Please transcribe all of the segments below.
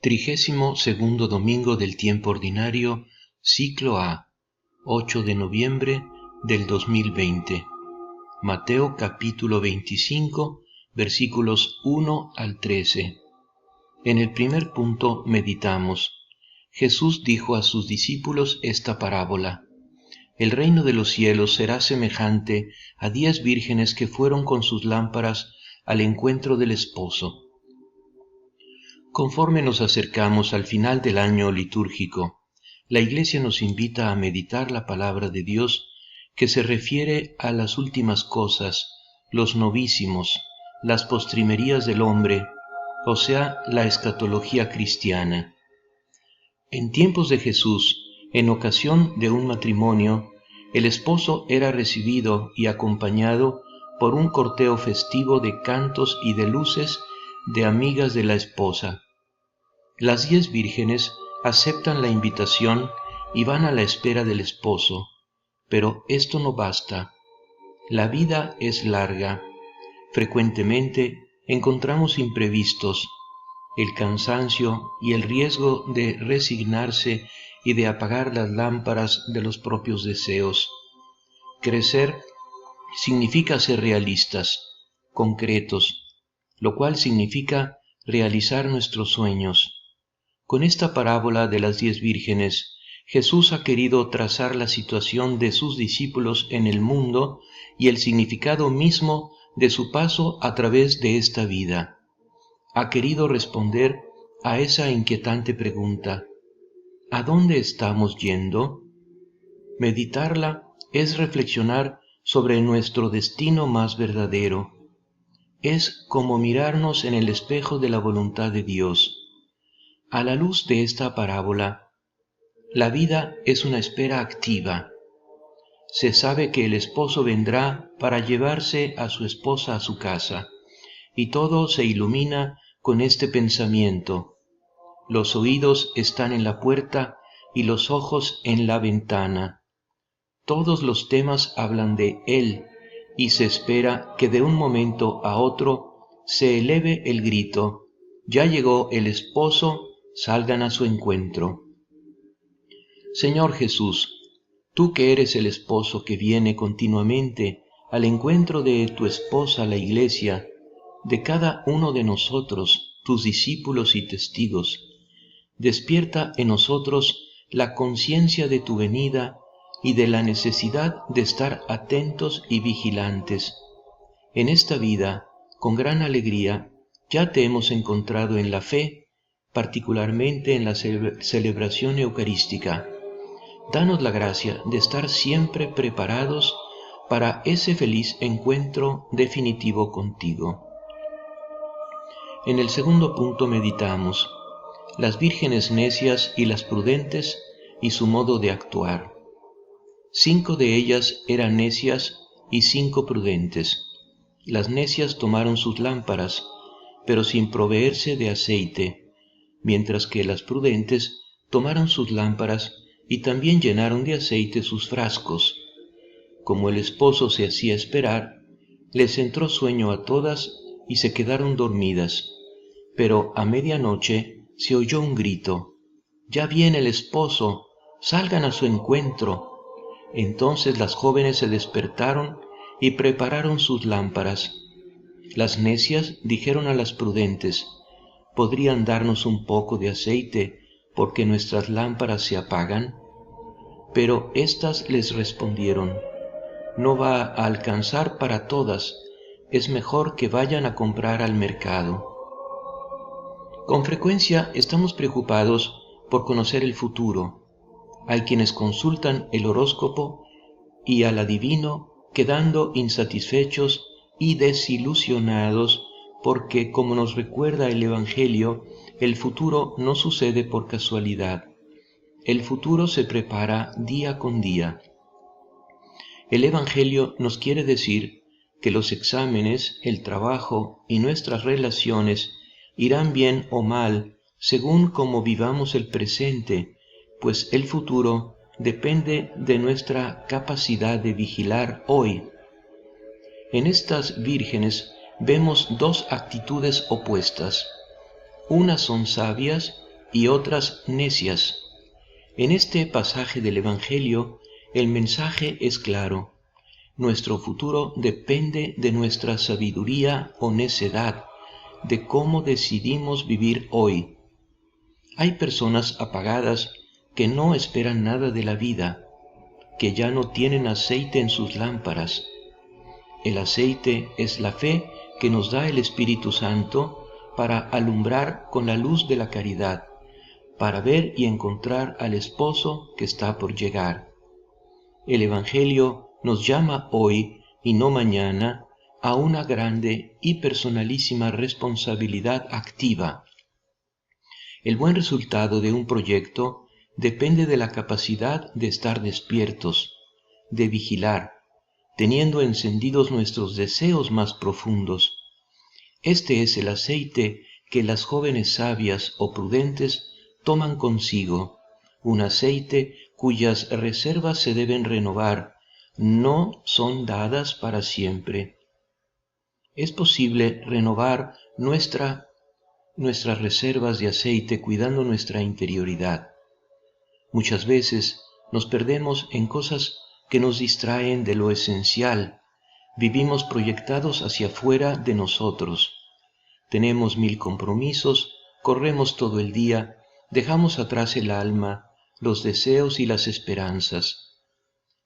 32º domingo del tiempo ordinario, ciclo A, 8 de noviembre del 2020. Mateo capítulo 25, versículos 1 al 13. En el primer punto meditamos. Jesús dijo a sus discípulos esta parábola. El reino de los cielos será semejante a 10 vírgenes que fueron con sus lámparas al encuentro del esposo. Conforme nos acercamos al final del año litúrgico, la Iglesia nos invita a meditar la palabra de Dios que se refiere a las últimas cosas, los novísimos, las postrimerías del hombre, o sea, la escatología cristiana. En tiempos de Jesús, en ocasión de un matrimonio, el esposo era recibido y acompañado por un cortejo festivo de cantos y de luces de amigas de la esposa. Las 10 vírgenes aceptan la invitación y van a la espera del esposo, pero esto no basta. La vida es larga. Frecuentemente encontramos imprevistos, el cansancio y el riesgo de resignarse y de apagar las lámparas de los propios deseos. Crecer significa ser realistas, concretos, lo cual significa realizar nuestros sueños. Con esta parábola de las 10 vírgenes, Jesús ha querido trazar la situación de sus discípulos en el mundo y el significado mismo de su paso a través de esta vida. Ha querido responder a esa inquietante pregunta: ¿a dónde estamos yendo? Meditarla es reflexionar sobre nuestro destino más verdadero. Es como mirarnos en el espejo de la voluntad de Dios. A la luz de esta parábola, la vida es una espera activa. Se sabe que el esposo vendrá para llevarse a su esposa a su casa, y todo se ilumina con este pensamiento. Los oídos están en la puerta y los ojos en la ventana. Todos los temas hablan de Él, y se espera que de un momento a otro se eleve el grito: «Ya llegó el esposo, salgan a su encuentro». Señor Jesús, tú que eres el esposo que viene continuamente al encuentro de tu esposa la Iglesia, de cada uno de nosotros, tus discípulos y testigos, despierta en nosotros la conciencia de tu venida y de la necesidad de estar atentos y vigilantes. En esta vida, con gran alegría, ya te hemos encontrado en la fe, particularmente en la celebración eucarística. Danos la gracia de estar siempre preparados para ese feliz encuentro definitivo contigo. En el segundo punto meditamos las vírgenes necias y las prudentes y su modo de actuar. 5 de ellas eran necias y 5 prudentes. Las necias tomaron sus lámparas, pero sin proveerse de aceite, mientras que las prudentes tomaron sus lámparas y también llenaron de aceite sus frascos. Como el esposo se hacía esperar, les entró sueño a todas y se quedaron dormidas. Pero a medianoche se oyó un grito: «Ya viene el esposo, salgan a su encuentro». Entonces las jóvenes se despertaron y prepararon sus lámparas. Las necias dijeron a las prudentes: «¿Podrían darnos un poco de aceite, porque nuestras lámparas se apagan?». Pero éstas les respondieron: «No va a alcanzar para todas, es mejor que vayan a comprar al mercado». Con frecuencia estamos preocupados por conocer el futuro. Hay quienes consultan el horóscopo y al adivino quedando insatisfechos y desilusionados porque, como nos recuerda el Evangelio, el futuro no sucede por casualidad. El futuro se prepara día con día. El Evangelio nos quiere decir que los exámenes, el trabajo y nuestras relaciones irán bien o mal según cómo vivamos el presente, pues el futuro depende de nuestra capacidad de vigilar hoy. En estas vírgenes vemos 2 actitudes opuestas. Unas son sabias y otras necias. En este pasaje del Evangelio, el mensaje es claro. Nuestro futuro depende de nuestra sabiduría o necedad, de cómo decidimos vivir hoy. Hay personas apagadas que no esperan nada de la vida, que ya no tienen aceite en sus lámparas. El aceite es la fe que nos da el Espíritu Santo para alumbrar con la luz de la caridad, para ver y encontrar al esposo que está por llegar. El Evangelio nos llama hoy y no mañana a una grande y personalísima responsabilidad activa. El buen resultado de un proyecto depende de la capacidad de estar despiertos, de vigilar, teniendo encendidos nuestros deseos más profundos. Este es el aceite que las jóvenes sabias o prudentes toman consigo, un aceite cuyas reservas se deben renovar, no son dadas para siempre. Es posible renovar nuestras reservas de aceite cuidando nuestra interioridad. Muchas veces nos perdemos en cosas que nos distraen de lo esencial. Vivimos proyectados hacia afuera de nosotros. Tenemos 1000 compromisos, corremos todo el día, dejamos atrás el alma, los deseos y las esperanzas.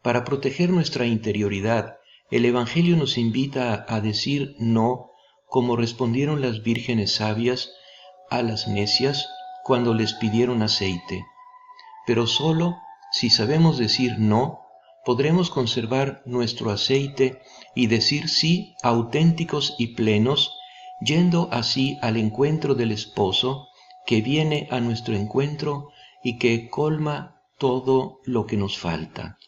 Para proteger nuestra interioridad, el Evangelio nos invita a decir no, como respondieron las vírgenes sabias a las necias cuando les pidieron aceite. Pero solo si sabemos decir no, podremos conservar nuestro aceite y decir sí auténticos y plenos, yendo así al encuentro del esposo que viene a nuestro encuentro y que colma todo lo que nos falta.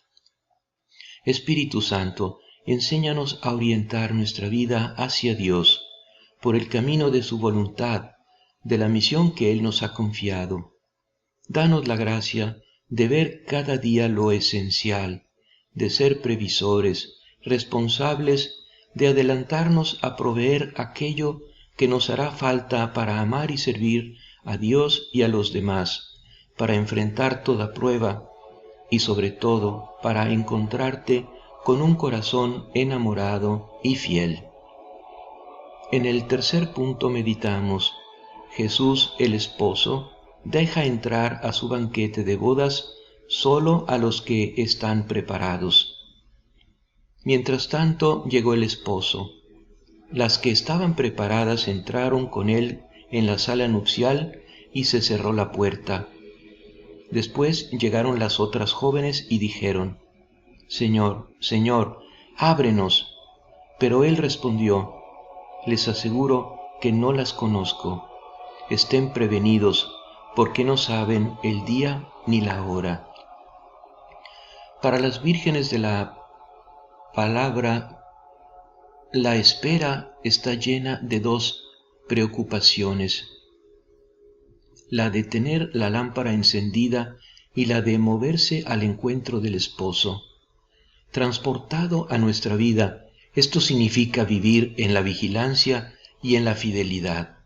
Espíritu Santo, enséñanos a orientar nuestra vida hacia Dios, por el camino de su voluntad, de la misión que Él nos ha confiado. Danos la gracia de ver cada día lo esencial, de ser previsores, responsables, de adelantarnos a proveer aquello que nos hará falta para amar y servir a Dios y a los demás, para enfrentar toda prueba y sobre todo para encontrarte con un corazón enamorado y fiel. En el tercer punto meditamos: Jesús el esposo deja entrar a su banquete de bodas solo a los que están preparados. Mientras tanto llegó el esposo. Las que estaban preparadas entraron con él en la sala nupcial y se cerró la puerta. Después llegaron las otras jóvenes y dijeron: Señor, Señor, ábrenos. Pero él respondió: Les aseguro que no las conozco. Estén prevenidos, porque no saben el día ni la hora. Para las vírgenes de la palabra, la espera está llena de dos preocupaciones: la de tener la lámpara encendida y la de moverse al encuentro del esposo. Transportado a nuestra vida, esto significa vivir en la vigilancia y en la fidelidad.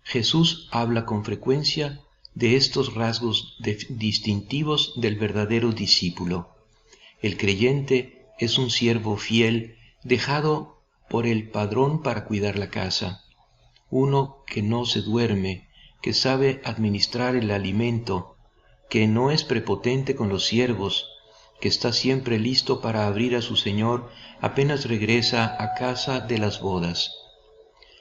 Jesús habla con frecuencia de estos rasgos distintivos del verdadero discípulo. El creyente es un siervo fiel dejado por el padrón para cuidar la casa, uno que no se duerme, que sabe administrar el alimento, que no es prepotente con los siervos, que está siempre listo para abrir a su Señor apenas regresa a casa de las bodas.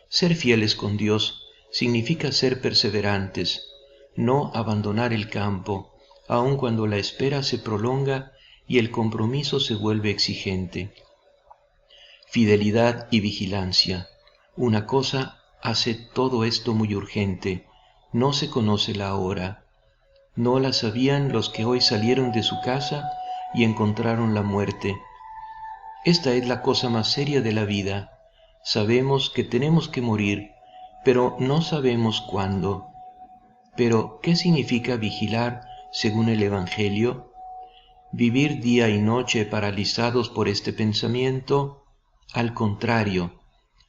Ser fieles con Dios significa ser perseverantes, no abandonar el campo, aun cuando la espera se prolonga y el compromiso se vuelve exigente. Fidelidad y vigilancia. Una cosa hace todo esto muy urgente: no se conoce la hora. No la sabían los que hoy salieron de su casa y encontraron la muerte. Esta es la cosa más seria de la vida. Sabemos que tenemos que morir, pero no sabemos cuándo. Pero, ¿qué significa vigilar según el Evangelio? ¿Vivir día y noche paralizados por este pensamiento? Al contrario,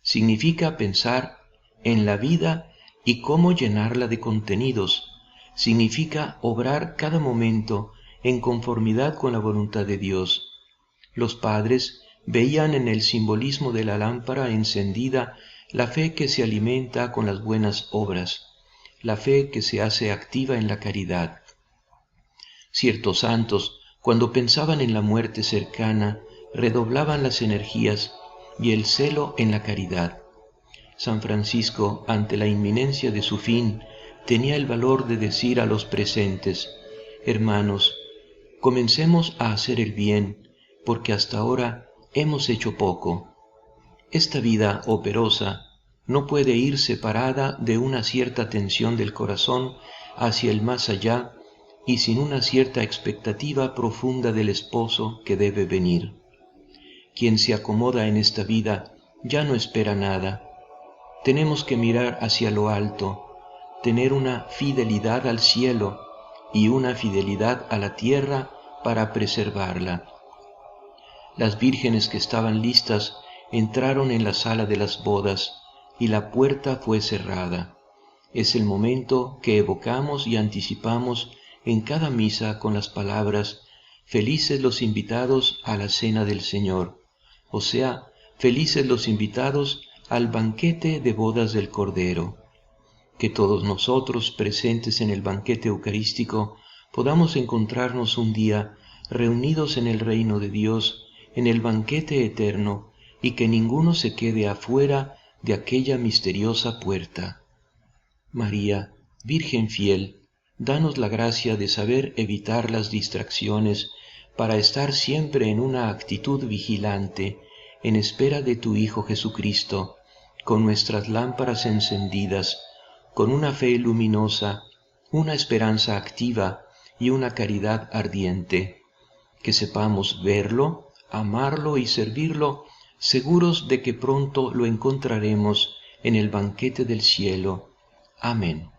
significa pensar en la vida y cómo llenarla de contenidos. significa obrar cada momento en conformidad con la voluntad de Dios. Los padres veían en el simbolismo de la lámpara encendida la fe que se alimenta con las buenas obras, la fe que se hace activa en la caridad. Ciertos santos, cuando pensaban en la muerte cercana, redoblaban las energías y el celo en la caridad. San Francisco, ante la inminencia de su fin, tenía el valor de decir a los presentes: hermanos, comencemos a hacer el bien, porque hasta ahora hemos hecho poco. Esta vida operosa no puede ir separada de una cierta tensión del corazón hacia el más allá y sin una cierta expectativa profunda del esposo que debe venir. Quien se acomoda en esta vida ya no espera nada. Tenemos que mirar hacia lo alto, tener una fidelidad al cielo y una fidelidad a la tierra para preservarla. Las vírgenes que estaban listas entraron en la sala de las bodas y la puerta fue cerrada. Es el momento que evocamos y anticipamos en cada misa con las palabras: felices los invitados a la cena del Señor, o sea, felices los invitados al banquete de bodas del Cordero. Que todos nosotros, presentes en el banquete eucarístico, podamos encontrarnos un día reunidos en el reino de Dios, en el banquete eterno, y que ninguno se quede afuera de aquella misteriosa puerta. María, Virgen fiel, danos la gracia de saber evitar las distracciones para estar siempre en una actitud vigilante, en espera de tu Hijo Jesucristo, con nuestras lámparas encendidas, con una fe luminosa, una esperanza activa y una caridad ardiente. Que sepamos verlo, amarlo y servirlo, seguros de que pronto lo encontraremos en el banquete del cielo. Amén.